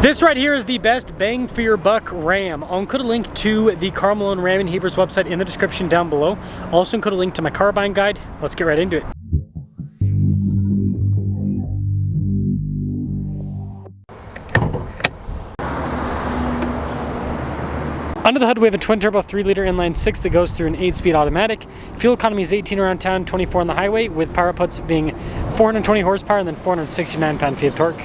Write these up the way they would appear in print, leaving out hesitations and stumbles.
This right here is the best bang for your buck Ram. I'll include a link to the Karl Malone Ram and Hebers website in the description down below. I'll also include a link to my car buying guide. Let's get right into it. Under the hood, we have a twin-turbo 3-liter inline-6 that goes through an 8-speed automatic. Fuel economy is 18 around town, 24 on the highway, with power outputs being 420 horsepower and then 469 pound-feet of torque.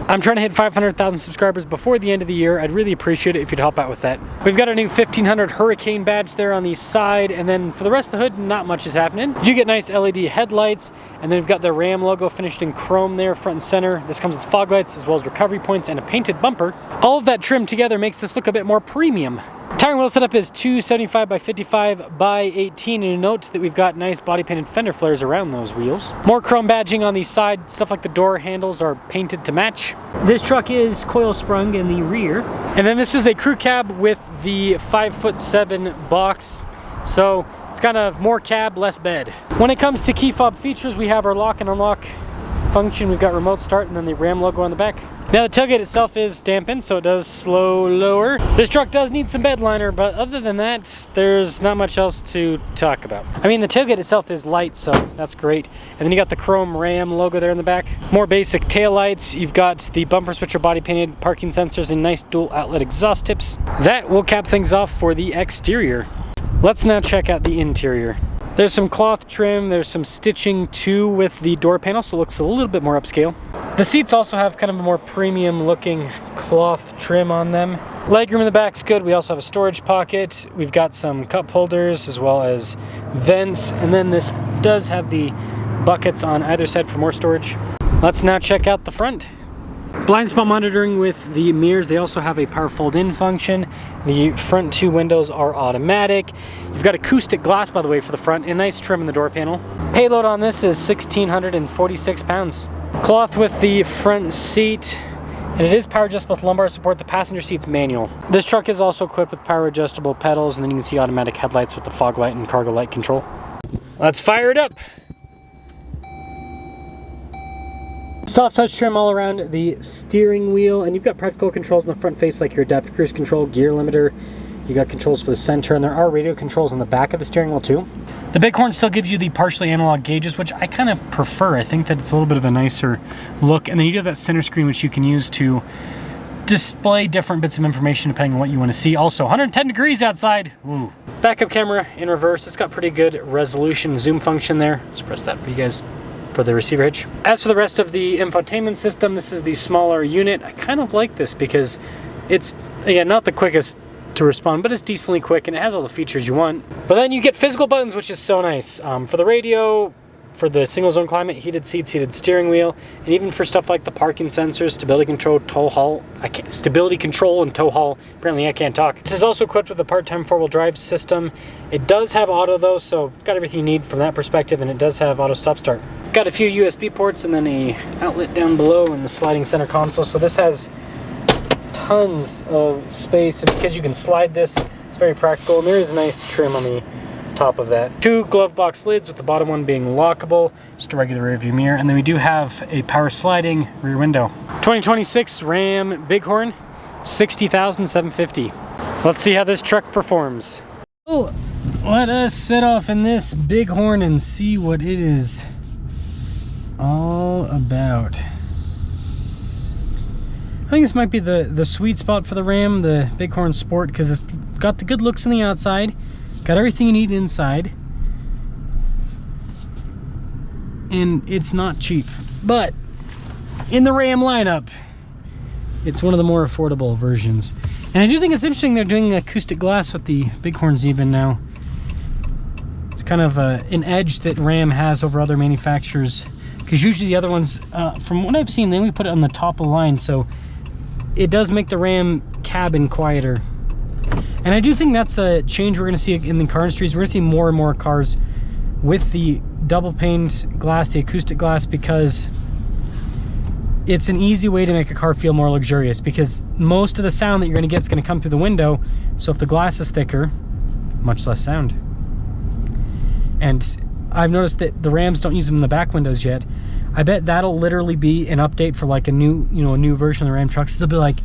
I'm trying to hit 500,000 subscribers before the end of the year. I'd really appreciate it if you'd help out with that. We've got our new 1500 Hurricane badge there on the side, and then for the rest of the hood, not much is happening. You get nice LED headlights, and then we've got the Ram logo finished in chrome there, front and center. This comes with fog lights as well as recovery points and a painted bumper. All of that trimmed together makes this look a bit more premium. Tire wheel setup is 275 by 55 by 18, and note that we've got nice body painted fender flares around those wheels. More chrome badging on the side, stuff like the door handles are painted to match. This truck is coil sprung in the rear. And then this is a crew cab with the 5'7" box, so it's kind of more cab, less bed. When it comes to key fob features, we have our lock and unlock function. We've got remote start and then the Ram logo on the back. Now the tailgate itself is dampened, so it does slow lower. This truck does need some bed liner, but other than that, there's not much else to talk about. I mean, the tailgate itself is light, so that's great. And then you got the chrome Ram logo there in the back. More basic tail lights. You've got the bumper switcher body painted, parking sensors, and nice dual outlet exhaust tips. That will cap things off for the exterior. Let's now check out the interior. There's some cloth trim, there's some stitching too with the door panel, so it looks a little bit more upscale. The seats also have kind of a more premium looking cloth trim on them. Legroom in the back's good. We also have a storage pocket. We've got some cup holders as well as vents, and then this does have the buckets on either side for more storage. Let's now check out the front. Blind spot monitoring with the mirrors. They also have a power fold-in function. The front two windows are automatic. You've got acoustic glass, by the way, for the front, and nice trim in the door panel. Payload on this is 1,646 pounds. Cloth with the front seat, and it is power adjustable with lumbar support. The passenger seat's manual. This truck is also equipped with power adjustable pedals, and then you can see automatic headlights with the fog light and cargo light control. Let's fire it up. Soft touch trim all around the steering wheel, and you've got practical controls on the front face like your adaptive cruise control, gear limiter. You got controls for the center, and there are radio controls on the back of the steering wheel too. The Bighorn still gives you the partially analog gauges, which I kind of prefer. I think that it's a little bit of a nicer look, and then you do have that center screen which you can use to display different bits of information depending on what you want to see. Also, 110 degrees outside. Ooh. Backup camera in reverse. It's got pretty good resolution zoom function there. Let's press that for you guys for the receiver hitch. As for the rest of the infotainment system, this is the smaller unit. I kind of like this because it's, again, not the quickest to respond, but it's decently quick and it has all the features you want. But then you get physical buttons, which is so nice. For the radio, for the single zone climate, heated seats, heated steering wheel, and even for stuff like the parking sensors, stability control, tow haul. Stability control and tow haul. Apparently I can't talk. This is also equipped with a part-time four-wheel drive system. It does have auto though, so it's got everything you need from that perspective, and it does have auto stop start. Got a few USB ports and then a outlet down below and the sliding center console. So this has tons of space, and because you can slide this, it's very practical, and there is a nice trim on the top of that. Two glove box lids with the bottom one being lockable, just a regular rear view mirror, and then we do have a power sliding rear window. 2026 Ram Bighorn, 60,750. Let's see how this truck performs. Oh, let us set off in this Bighorn and see what it is all about. I think this might be the sweet spot for the Ram, the Bighorn Sport, because it's got the good looks on the outside, got everything you need inside, and it's not cheap. But in the Ram lineup, it's one of the more affordable versions. And I do think it's interesting they're doing acoustic glass with the Bighorns even now. It's kind of an edge that Ram has over other manufacturers, because usually the other ones, from what I've seen, they only put it on the top of the line, so it does make the Ram cabin quieter. And I do think that's a change we're going to see in the car industry. We're going to see more and more cars with the double paned glass, the acoustic glass, because it's an easy way to make a car feel more luxurious, because most of the sound that you're going to get is going to come through the window. So if the glass is thicker, much less sound. And I've noticed that the Rams don't use them in the back windows yet. I bet that'll literally be an update for like a new, you know, a new version of the Ram trucks. They'll be like,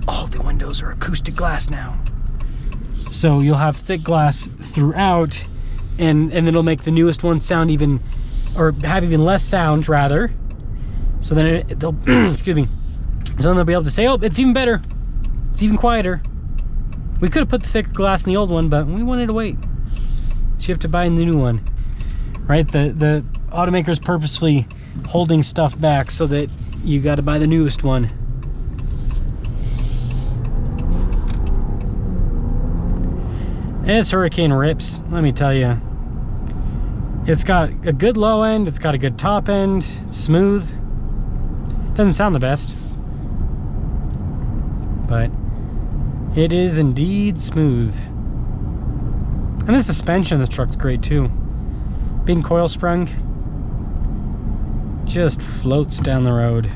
oh, the windows are acoustic glass now. So you'll have thick glass throughout, and then it'll make the newest one sound even, or have even less sound rather. So then they'll, excuse me. So then they'll be able to say, oh, it's even better. It's even quieter. We could have put the thicker glass in the old one, but we wanted to wait. So you have to buy the new one, right? The automaker's purposefully holding stuff back so that you got to buy the newest one. This Hurricane rips, let me tell you. It's got a good low end, it's got a good top end, it's smooth. Doesn't sound the best, but it is indeed smooth. And the suspension of this truck's great too. Being coil sprung, just floats down the road.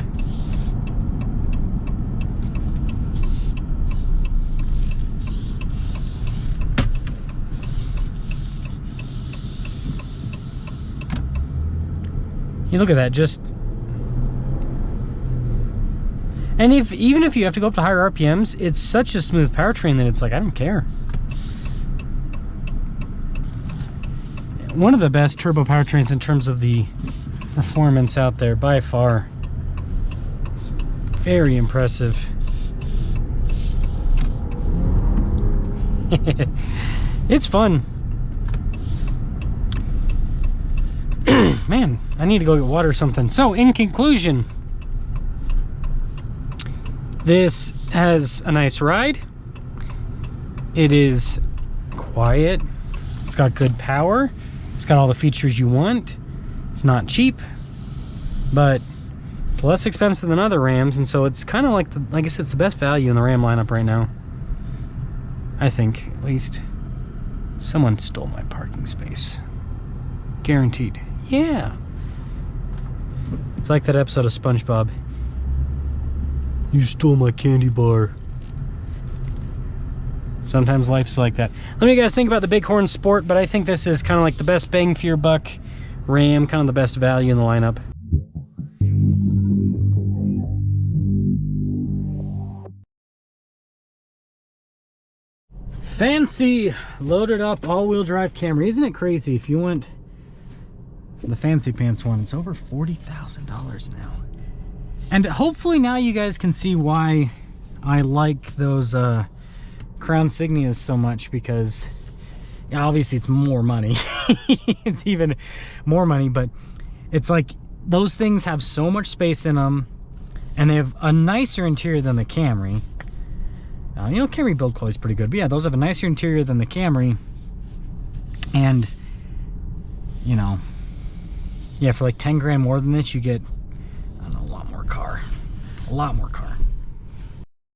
You look at that, just, and even if you have to go up to higher RPMs, it's such a smooth powertrain that it's like, I don't care. One of the best turbo powertrains in terms of the performance out there by far. It's very impressive. It's fun. Man, I need to go get water or something. So in conclusion, this has a nice ride. It is quiet. It's got good power. It's got all the features you want. It's not cheap, but it's less expensive than other Rams, and so it's kind of like, like I said, it's the best value in the Ram lineup right now. I think, at least. Someone stole my parking space. Guaranteed. Yeah. It's like that episode of SpongeBob. You stole my candy bar. Sometimes life's like that. Let me guys think about the Bighorn Sport, but I think this is kind of like the best bang for your buck Ram, kind of the best value in the lineup. Fancy loaded up all-wheel drive Camry. Isn't it crazy? If you want the fancy pants one, it's over $40,000 now. And hopefully now you guys can see why I like those Crown Signias so much, because yeah, obviously it's more money. It's even more money, but it's like those things have so much space in them, and they have a nicer interior than the Camry. You know, Camry build quality is pretty good, but yeah, those have a nicer interior than the Camry. And you know, yeah, for like 10 grand more than this, you get, I don't know, a lot more car.